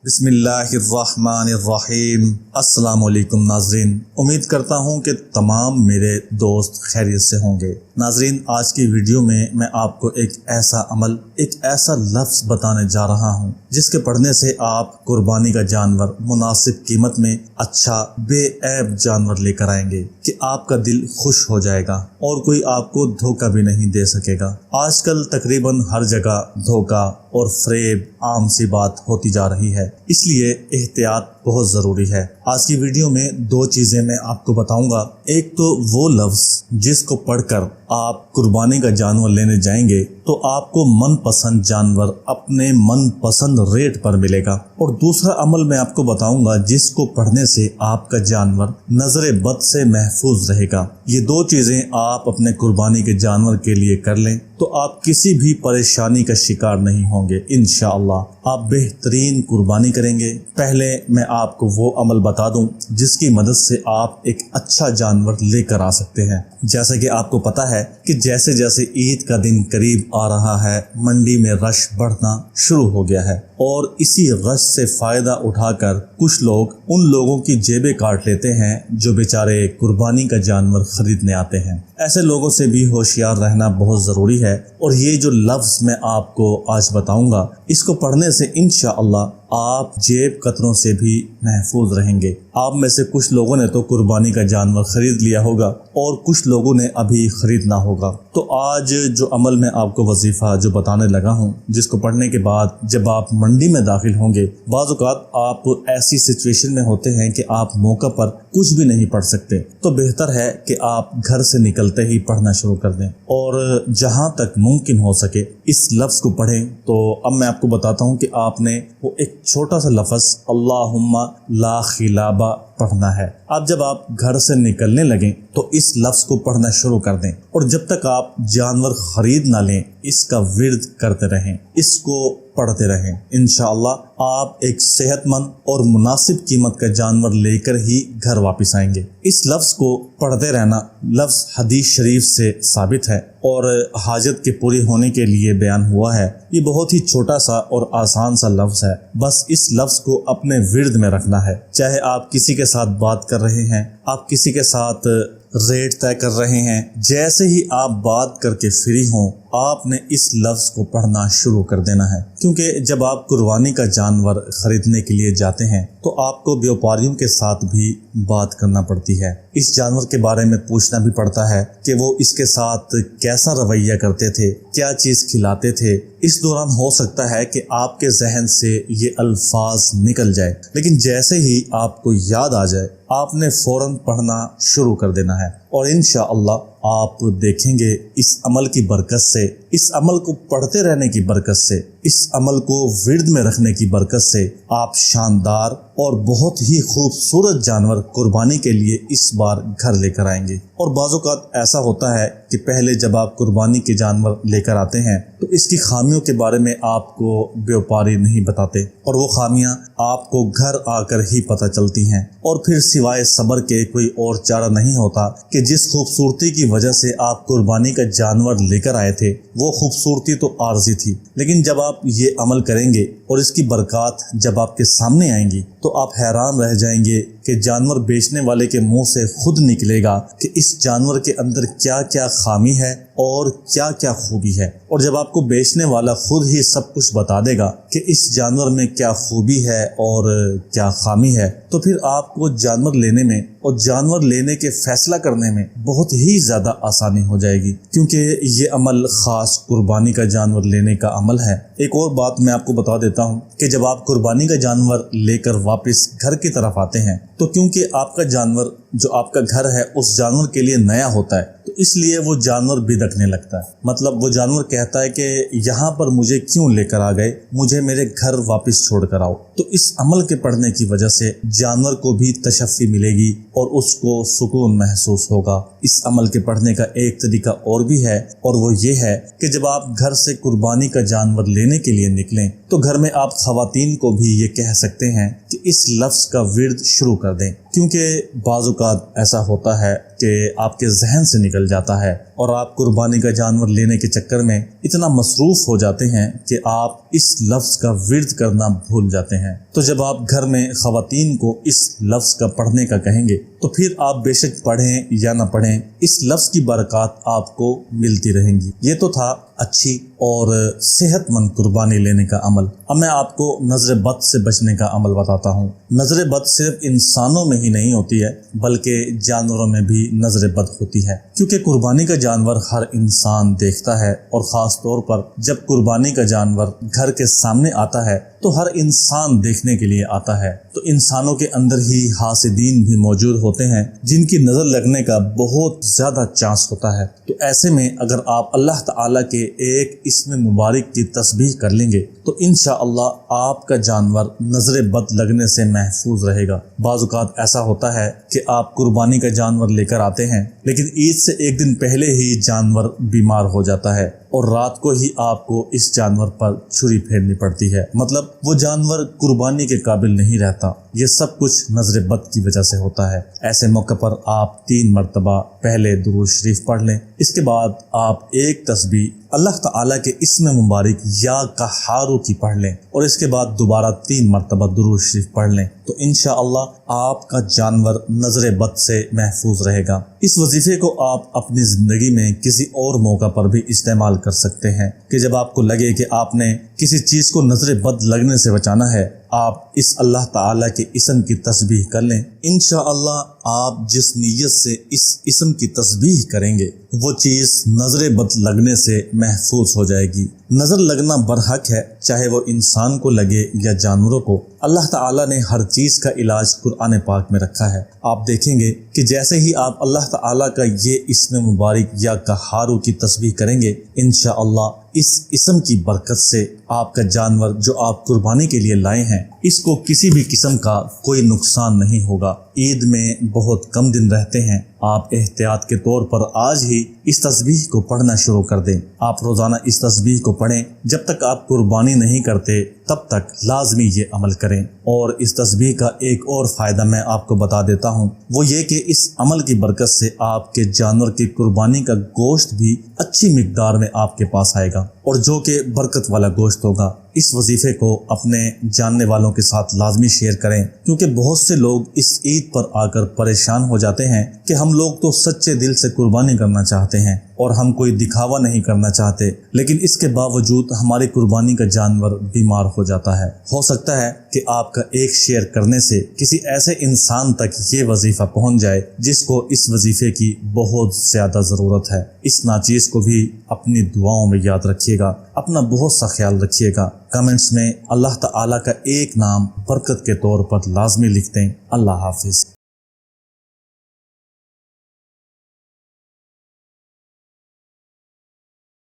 بسم اللہ الرحمن الرحیم۔ السلام علیکم ناظرین، امید کرتا ہوں کہ تمام میرے دوست خیریت سے ہوں گے۔ ناظرین، آج کی ویڈیو میں آپ کو ایک ایسا عمل، ایک ایسا لفظ بتانے جا رہا ہوں جس کے پڑھنے سے آپ قربانی کا جانور مناسب قیمت میں اچھا بے عیب جانور لے کر آئیں گے کہ آپ کا دل خوش ہو جائے گا اور کوئی آپ کو دھوکہ بھی نہیں دے سکے گا۔ آج کل تقریباً ہر جگہ دھوکہ اور فریب عام سی بات ہوتی جا رہی ہے، اس لیے احتیاط بہت ضروری ہے۔ آج کی ویڈیو میں دو چیزیں میں آپ کو بتاؤں گا۔ ایک تو وہ لفظ جس کو پڑھ کر آپ قربانی کا جانور لینے جائیں گے تو آپ کو من پسند جانور اپنے من پسند ریٹ پر ملے گا، اور دوسرا عمل میں آپ کو بتاؤں گا جس کو پڑھنے سے آپ کا جانور نظر بد سے محفوظ رہے گا۔ یہ دو چیزیں آپ اپنے قربانی کے جانور کے لیے کر لیں تو آپ کسی بھی پریشانی کا شکار نہیں ہوں گے۔ انشاءاللہ آپ بہترین قربانی کریں گے۔ پہلے میں آپ کو وہ عمل بتا دوں جس کی مدد سے آپ ایک اچھا جانور لے کر آ سکتے ہیں۔ جیسا کہ آپ کو پتہ ہے کہ جیسے جیسے عید کا دن قریب آ رہا ہے، منڈی میں رش بڑھنا شروع ہو گیا ہے، اور اسی رش سے فائدہ اٹھا کر کچھ لوگ ان لوگوں کی جیبیں کاٹ لیتے ہیں جو بیچارے قربانی کا جانور خریدنے آتے ہیں۔ ایسے لوگوں سے بھی ہوشیار رہنا بہت ضروری ہے، اور یہ جو لفظ میں آپ کو آج بتاؤں گا اس کو پڑھنے سے انشاءاللہ آپ جیب قطروں سے بھی محفوظ رہیں گے۔ آپ میں سے کچھ لوگوں نے تو قربانی کا جانور خرید لیا ہوگا اور کچھ لوگوں نے ابھی خریدنا ہوگا۔ تو آج جو عمل میں آپ کو وظیفہ جو بتانے لگا ہوں، جس کو پڑھنے کے بعد جب آپ منڈی میں داخل ہوں گے، بعض اوقات آپ ایسی سچویشن میں ہوتے ہیں کہ آپ موقع پر کچھ بھی نہیں پڑھ سکتے، تو بہتر ہے کہ آپ گھر سے نکلتے ہی پڑھنا شروع کر دیں، اور جہاں تک ممکن ہو سکے اس لفظ کو پڑھیں۔ تو اب میں آپ کو بتاتا ہوں کہ آپ نے وہ ایک چھوٹا سا لفظ اللہم لا خلابہ پڑھنا ہے۔ اب جب آپ گھر سے نکلنے لگیں تو اس لفظ کو پڑھنا شروع کر دیں، اور جب تک آپ جانور خرید نہ لیں اس کا ورد کرتے رہیں، اس کو پڑھتے رہیں۔ انشاءاللہ آپ ایک صحت مند اور مناسب قیمت کا جانور لے کر ہی گھر واپس آئیں گے۔ اس لفظ کو پڑھتے رہنا لفظ حدیث شریف سے ثابت ہے اور حاجت کے پوری ہونے کے لیے بیان ہوا ہے۔ یہ بہت ہی چھوٹا سا اور آسان سا لفظ ہے، بس اس لفظ کو اپنے ورد میں رکھنا ہے۔ چاہے آپ کسی کے ساتھ بات کر رہے ہیں، آپ کسی کے ساتھ ریٹ طے کر رہے ہیں، جیسے ہی آپ بات کر کے فری ہوں آپ نے اس لفظ کو پڑھنا شروع کر دینا ہے، کیونکہ جب آپ قربانی کا جانور خریدنے کے لیے جاتے ہیں تو آپ کو بیوپاریوں کے ساتھ بھی بات کرنا پڑتی ہے، اس جانور کے بارے میں پوچھنا بھی پڑتا ہے کہ وہ اس کے ساتھ کیسا رویہ کرتے تھے، کیا چیز کھلاتے تھے۔ اس دوران ہو سکتا ہے کہ آپ کے ذہن سے یہ الفاظ نکل جائے، لیکن جیسے ہی آپ کو یاد آ جائے آپ نے فوراً پڑھنا شروع کر دینا ہے، اور انشاءاللہ آپ دیکھیں گے اس عمل کی برکت سے، اس عمل کو پڑھتے رہنے کی برکت سے، اس عمل کو ورد میں رکھنے کی برکت سے آپ شاندار اور بہت ہی خوبصورت جانور قربانی کے لیے اس بار گھر لے کر آئیں گے۔ اور بعض اوقات ایسا ہوتا ہے کہ پہلے جب آپ قربانی کے جانور لے کر آتے ہیں تو اس کی خامیوں کے بارے میں آپ کو بیوپاری نہیں بتاتے، اور وہ خامیاں آپ کو گھر آ کر ہی پتہ چلتی ہیں، اور پھر سوائے صبر کے کوئی اور چارہ نہیں ہوتا کہ جس خوبصورتی کی وجہ سے آپ قربانی کا جانور لے کر آئے تھے وہ خوبصورتی تو عارضی تھی، لیکن جب آپ یہ عمل کریں گے اور اس کی برکات جب آپ کے سامنے آئیں گی تو آپ حیران رہ جائیں گے کہ جانور بیچنے والے کے منہ سے خود نکلے گا کہ اس جانور کے اندر کیا کیا خامی ہے اور کیا کیا خوبی ہے، اور جب آپ کو بیچنے والا خود ہی سب کچھ بتا دے گا کہ اس جانور میں کیا خوبی ہے اور کیا خامی ہے، تو پھر آپ کو جانور لینے میں اور جانور لینے کے فیصلہ کرنے میں بہت ہی زیادہ آسانی ہو جائے گی، کیونکہ یہ عمل خاص قربانی کا جانور لینے کا عمل ہے۔ ایک اور بات میں آپ کو بتا دیتا ہوں کہ جب آپ قربانی کا جانور لے کر واپس گھر کی طرف آتے ہیں تو کیونکہ آپ کا جانور جو آپ کا گھر ہے اس جانور کے لیے نیا ہوتا ہے، تو اس لیے وہ جانور بدکنے لگتا ہے، مطلب وہ جانور کہتا ہے کہ یہاں پر مجھے کیوں لے کر آ گئے، مجھے میرے گھر واپس چھوڑ کر آؤ۔ تو اس عمل کے پڑھنے کی وجہ سے جانور کو بھی تشفی ملے گی اور اس کو سکون محسوس ہوگا۔ اس عمل کے پڑھنے کا ایک طریقہ اور بھی ہے، اور وہ یہ ہے کہ جب آپ گھر سے قربانی کا جانور لینے کے لیے نکلیں تو گھر میں آپ خواتین کو بھی یہ کہہ سکتے ہیں کہ اس لفظ کا ورد شروع کر دیں، کیونکہ بعض اوقات ایسا ہوتا ہے کہ آپ کے ذہن سے نکل جاتا ہے اور آپ قربانی کا جانور لینے کے چکر میں اتنا مصروف ہو جاتے ہیں کہ آپ اس لفظ کا ورد کرنا بھول جاتے ہیں۔ تو جب آپ گھر میں خواتین کو اس لفظ کا پڑھنے کا کہیں گے تو پھر آپ بے شک پڑھیں یا نہ پڑھیں، اس لفظ کی برکات آپ کو ملتی رہیں گی۔ یہ تو تھا اچھی اور صحت مند قربانی لینے کا عمل۔ اب میں آپ کو نظر بد سے بچنے کا عمل بتاتا ہوں۔ نظر بد صرف انسانوں میں ہی نہیں ہوتی ہے بلکہ جانوروں میں بھی نظر بد ہوتی ہے، کیونکہ قربانی کا جانور ہر انسان دیکھتا ہے، اور خاص طور پر جب قربانی کا جانور گھر کے سامنے آتا ہے تو ہر انسان دیکھنے کے لیے آتا ہے، تو انسانوں کے اندر ہی حاسدین بھی موجود ہوتے ہیں جن کی نظر لگنے کا بہت زیادہ چانس ہوتا ہے۔ تو ایسے میں اگر آپ اللہ تعالیٰ کے ایک اسم مبارک کی تسبیح کر لیں گے تو انشاءاللہ آپ کا جانور نظر بد لگنے سے محفوظ رہے گا۔ بعض اوقات ایسا ہوتا ہے کہ آپ قربانی کا جانور لے کر آتے ہیں لیکن عید سے ایک دن پہلے ہی جانور بیمار ہو جاتا ہے اور رات کو ہی آپ کو اس جانور پر چھری پھیرنی پڑتی ہے، مطلب وہ جانور قربانی کے قابل نہیں رہتا۔ یہ سب کچھ نظر بد کی وجہ سے ہوتا ہے۔ ایسے موقع پر آپ 3 مرتبہ پہلے درود شریف پڑھ لیں، اس کے بعد آپ ایک تسبیح اللہ تعالیٰ کے اسم مبارک یا قہارو کی پڑھ لیں، اور اس کے بعد دوبارہ 3 مرتبہ درود شریف پڑھ لیں، تو انشاءاللہ آپ کا جانور نظر بد سے محفوظ رہے گا۔ اس وظیفے کو آپ اپنی زندگی میں کسی اور موقع پر بھی استعمال کر سکتے ہیں کہ جب آپ کو لگے کہ آپ نے کسی چیز کو نظر بد لگنے سے بچانا ہے، آپ اس اللہ تعالیٰ کے اسم کی تسبیح کر لیں۔ انشاءاللہ آپ جس نیت سے اس اسم کی تسبیح کریں گے وہ چیز نظر بد لگنے سے محفوظ ہو جائے گی۔ نظر لگنا برحق ہے، چاہے وہ انسان کو لگے یا جانوروں کو۔ اللہ تعالیٰ نے ہر چیز کا علاج قرآن پاک میں رکھا ہے۔ آپ دیکھیں گے کہ جیسے ہی آپ اللہ تعالیٰ کا یہ اسم مبارک یا قہارو کی تسبیح کریں گے، انشاءاللہ اس اسم کی برکت سے آپ کا جانور جو آپ قربانی کے لیے لائے ہیں اس کو کسی بھی قسم کا کوئی نقصان نہیں ہوگا۔ عید میں بہت کم دن رہتے ہیں، آپ احتیاط کے طور پر آج ہی اس تسبیح کو پڑھنا شروع کر دیں۔ آپ روزانہ اس تسبیح کو پڑھیں، جب تک آپ قربانی نہیں کرتے تب تک لازمی یہ عمل کریں۔ اور اس تسبیح کا ایک اور فائدہ میں آپ کو بتا دیتا ہوں، وہ یہ کہ اس عمل کی برکت سے آپ کے جانور کی قربانی کا گوشت بھی اچھی مقدار میں آپ کے پاس آئے گا، اور جو کہ برکت والا گوشت ہوگا۔ اس وظیفے کو اپنے جاننے والوں کے ساتھ لازمی شیئر کریں، کیونکہ بہت سے لوگ اس عید پر آ کر پریشان ہو جاتے ہیں کہ ہم لوگ تو سچے دل سے قربانی کرنا چاہتے ہیں اور ہم کوئی دکھاوا نہیں کرنا چاہتے، لیکن اس کے باوجود ہماری قربانی کا جانور بیمار ہو جاتا ہے۔ ہو سکتا ہے کہ آپ کا ایک شیئر کرنے سے کسی ایسے انسان تک یہ وظیفہ پہنچ جائے جس کو اس وظیفے کی بہت زیادہ ضرورت ہے۔ اس ناچیز کو بھی اپنی دعاؤں میں یاد رکھیے گا، اپنا بہت سا خیال رکھیے گا۔ کمنٹس میں اللہ تعالیٰ کا ایک نام برکت کے طور پر لازمی لکھ دیں۔ اللہ حافظ۔